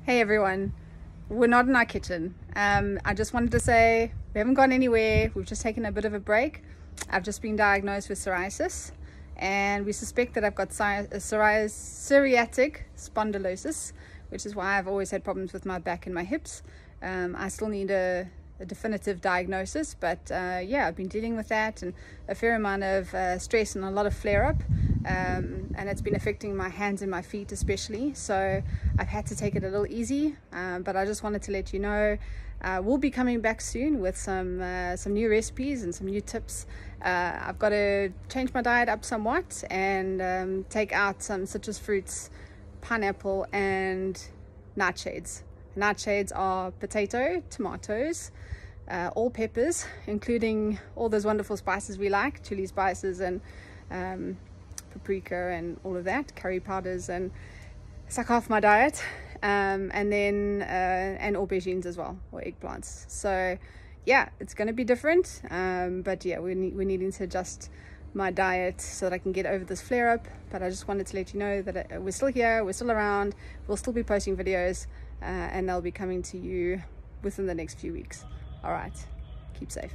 Hey everyone, we're not in our kitchen. I just wanted to say we haven't gone anywhere. We've just taken a bit of a break. I've just been diagnosed with psoriasis and we suspect that I've got psoriatic spondylosis, which is why I've always had problems with my back and my hips. I still need a definitive diagnosis, but yeah, I've been dealing with that and a fair amount of stress and a lot of flare-up. And it's been affecting my hands and my feet especially, so I've had to take it a little easy, but I just wanted to let you know we'll be coming back soon with some new recipes and some new tips. I've got to change my diet up somewhat and take out some citrus fruits, pineapple and nightshades. Nightshades are potato, tomatoes, all peppers, including all those wonderful spices we like, chili spices and paprika and all of that, curry powders, and it's like half my diet, and then and aubergines as well, or eggplants. So yeah, it's going to be different, but yeah, we're needing to adjust my diet so that I can get over this flare-up. But I just wanted to let you know that we're still here, we're still around, we'll still be posting videos, and they'll be coming to you within the next few weeks. All right, keep safe.